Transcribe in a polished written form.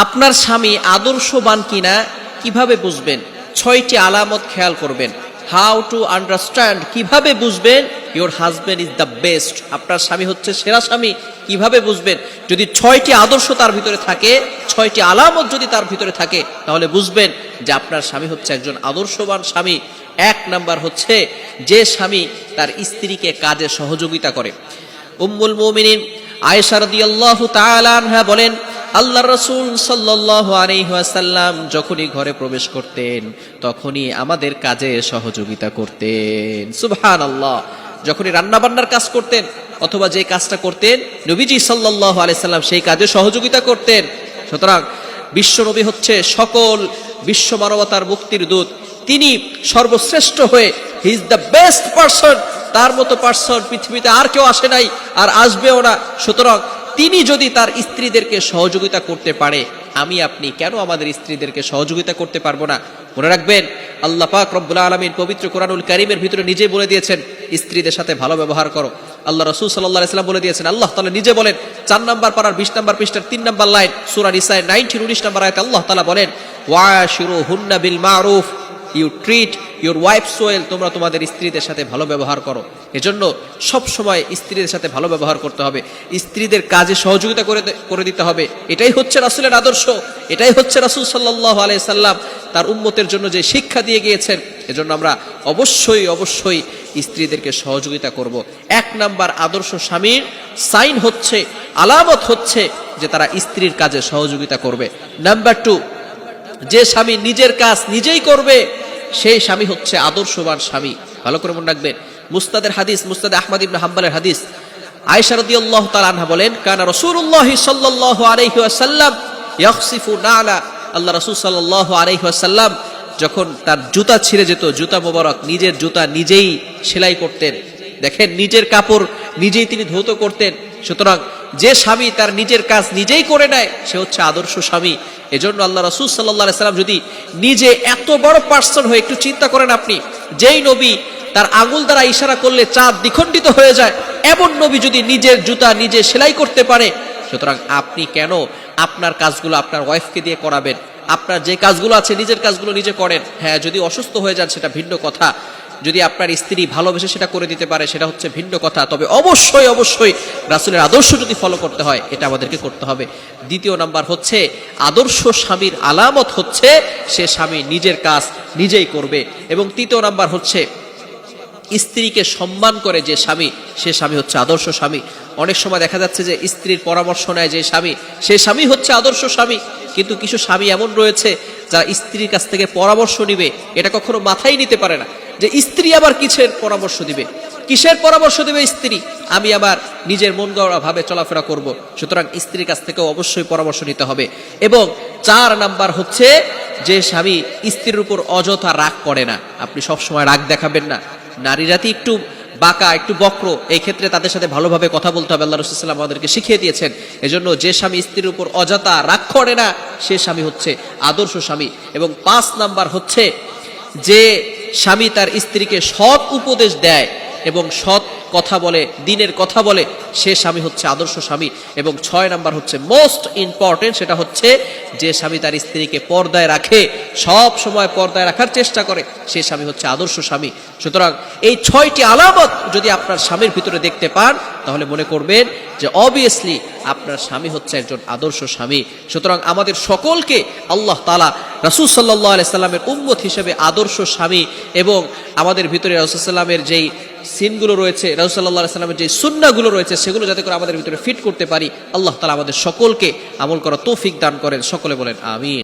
আপনার স্বামী আদর্শবান কিনা কিভাবে বুঝবেন? 6টি আলামত খেয়াল করবেন। হাউ টু আন্ডারস্ট্যান্ড, কিভাবে বুঝবেন your husband is the best, আপনার স্বামী হচ্ছে সেরা স্বামী, কিভাবে বুঝবেন? যদি 6টি আদর্শ তার ভিতরে থাকে, 6টি আলামত যদি তার ভিতরে থাকে, তাহলে বুঝবেন যে আপনার স্বামী হচ্ছে একজন আদর্শবান স্বামী। 1 নাম্বার হচ্ছে যে স্বামী তার স্ত্রীকে কাজে সহযোগিতা করে। উম্মুল মুমিনিন আয়েশা রাদিয়াল্লাহু তাআলা আনহা বলেন, আল্লাহর রাসূল সাল্লাল্লাহু আলাইহি ওয়াসাল্লাম যখনই ঘরে প্রবেশ করতেন তখনই আমাদের কাজে সহযোগিতা করতেন। সুবহানাল্লাহ। যখনই রান্না বান্নার কাজ করতেন অথবা যে কাজটা করতেন নবীজি সাল্লাল্লাহু আলাইহি সাল্লাম সেই কাজে সহযোগিতা করতেন। সুতরাং বিশ্ব নবী হচ্ছে সকল বিশ্ব মানবতার মুক্তির দূত, তিনি সর্বশ্রেষ্ঠ হয়ে he is the best person, তার মতো পারসন পৃথিবীতে আর কেউ আসে নাই আর আসবেও না। সুতরাং তিনি যদি তার স্ত্রীদেরকে সহযোগিতা করতে পারে, আমি আপনি কেন আমাদের স্ত্রীদেরকে সহযোগিতা করতে পারবো না? মনে রাখবেন, আল্লাহ পাক রব্বুল আলামিন পবিত্র কোরআনুল কারীমের ভিতরে নিজে বলে দিয়েছেন স্ত্রীদের সাথে ভালো ব্যবহার করো। আল্লাহ রাসূল সাল্লাল্লাহু আলাইহি ওয়াসাল্লাম বলে দিয়েছেন, আল্লাহ তাআলা নিজে বলেন 4 নম্বর পারার 20 নম্বর পৃষ্ঠার 3 নম্বর লাইন সূরা নিসার 19 নম্বর আয়াতে আল্লাহ তাআলা বলেন, ওয়াশিরুহুন্না বিল মারুফ, you treat your wives well, তোমরা তোমাদের স্ত্রীদের সাথে ভালো ব্যবহার করো। এজন্য সব সময় স্ত্রীদের সাথে ভালো ব্যবহার করতে হবে, স্ত্রীদের কাজে সহযোগিতা করে দিতে হবে। এটাই হচ্ছে রাসূলের আদর্শ, এটাই হচ্ছে রাসূল সাল্লাল্লাহু আলাইহি সাল্লাম তার উম্মতের জন্য যে শিক্ষা দিয়ে গিয়েছেন। এজন্য আমরা অবশ্যই অবশ্যই স্ত্রীদেরকে সহযোগিতা করব। 1 নাম্বার আদর্শ স্বামীর সাইন হচ্ছে, আলামত হচ্ছে যে তারা স্ত্রীর কাজে সহযোগিতা করবে। নাম্বার 2, যে স্বামী নিজের কাজ নিজেই করবে সেই স্বামী হচ্ছে আদর্শবান স্বামী। ভালো করে মনে রাখবেন, মুসনাদের হাদিস, মুসনাদ আহমদ ইবনে হাম্বলের হাদিস, আয়েশা রাদিয়াল্লাহু তাআলা আনহা বলেন, কানা রাসূলুল্লাহ সাল্লাল্লাহু আলাইহি ওয়াসাল্লাম ইয়াখসিফু নালা, আল্লাহ রাসূল সাল্লাল্লাহু আলাইহি ওয়াসাল্লাম যখন তার জুতা ছিঁড়ে যেত, জুতা মোবারক নিজের জুতা নিজেই সেলাই করতেন। দেখেন, নিজের কাপড় নিজেই তিনি ধৌত করতেন। সুতরাং যে স্বামী তার নিজের কাজ নিজেই করে নেয় সে হচ্ছে আদর্শ স্বামী। এজন্য আল্লাহ রাসূল সাল্লাল্লাহু আলাইহি সাল্লাম যদি নিজে এত বড় পার্সন হয়ে, একটু চিন্তা করেন আপনি, যেই নবী তার আঙ্গুল দ্বারা ইশারা করলে চাঁদ দ্বিখণ্ডিত হয়ে যায়, এমন নবী যদি নিজের জুতা নিজে সেলাই করতে পারে, সুতরাং আপনি কেন আপনার কাজগুলো আপনার ওয়াইফকে দিয়ে করাবেন? আপনার যে কাজগুলো আছে নিজের কাজগুলো নিজে করেন। হ্যাঁ, যদি অসুস্থ হয়ে যান সেটা ভিন্ন কথা, যদি আপনার স্ত্রী ভালোবেসে সেটা করে দিতে পারে সেটা হচ্ছে ভিন্ন কথা। তবে অবশ্যই অবশ্যই রাসূলের আদর্শ যদি ফলো করতে হয় এটা আমাদেরকে করতে হবে। 2 নাম্বার হচ্ছে আদর্শ স্বামীর আলামত হচ্ছে সে স্বামী নিজের কাজ নিজেই করবে। এবং 3 নাম্বার হচ্ছে স্ত্রীকে সম্মান করে যে স্বামী, সে স্বামী হচ্ছে আদর্শ স্বামী। অনেক সময় দেখা যাচ্ছে যে স্ত্রীর পরামর্শ নেয় যে স্বামী, সে স্বামী হচ্ছে আদর্শ স্বামী। কিন্তু কিছু স্বামী এমন রয়েছে যারা স্ত্রীর কাছ থেকে পরামর্শ নিবে এটা কখনো মাথায় নিতে পারে না, যে স্ত্রী আবার কিসের পরামর্শ দিবে, কিসের পরামর্শ দিবে স্ত্রী, আমি আবার নিজের মন গড়া ভাবে চলাফেরা করব। সুতরাং স্ত্রীর কাছ থেকেও অবশ্যই পরামর্শ নিতে হবে। এবং 4 নাম্বার হচ্ছে যে স্বামী স্ত্রীর উপর অযথা রাগ করে না। আপনি সবসময় রাগ দেখাবেন না। নারী জাতি একটু বাঁকা, একটু বক্র, এই ক্ষেত্রে তাদের সাথে ভালোভাবে কথা বলতে হবে, আল্লাহ রাসূল সাল্লাল্লাহু আলাইহি ওয়াসাল্লাম আমাদেরকে শিখিয়ে দিয়েছেন। এজন্য যে স্বামী স্ত্রীর উপর অযথা রাগ করে না সে স্বামী হচ্ছে আদর্শ স্বামী। এবং 5 নাম্বার হচ্ছে যে স্বামী তার স্ত্রীকে সৎ উপদেশ দেয় এবং সৎ কথা বলে, দিনের কথা বলে, সে স্বামী হচ্ছে আদর্শ স্বামী। এবং 6 নাম্বার হচ্ছে মোস্ট ইম্পর্টেন্ট, সেটা হচ্ছে যে স্বামী তার স্ত্রীকে পর্দায় রাখে, সব সময় পর্দায় রাখার চেষ্টা করে, সে স্বামী হচ্ছে আদর্শ স্বামী। সুতরাং এই 6টি আলামত যদি আপনার স্বামীর ভিতরে দেখতে পান তাহলে মনে করবেন যে অবভিয়াসলি আপনার স্বামী হচ্ছে একজন আদর্শ স্বামী। সুতরাং আমাদের সকলকে আল্লাহ তাআলা রাসূল সাল্লাল্লাহু আলাইহি সাল্লামের উম্মত হিসেবে আদর্শ স্বামী এবং আমাদের ভিতরে রাসূল সাল্লামের যেই সিনগুলো রয়েছে, রাসূল সাল্লাল্লাহু আলাইহি সাল্লামের যে সুন্নাহগুলো রয়েছে সেগুলো যাতে করে আমাদের ভিতরে ফিট করতে পারি, আল্লাহ তাআলা আমাদের সকলকে আমল করার তৌফিক দান করেন। সকলে বলেন আমিন।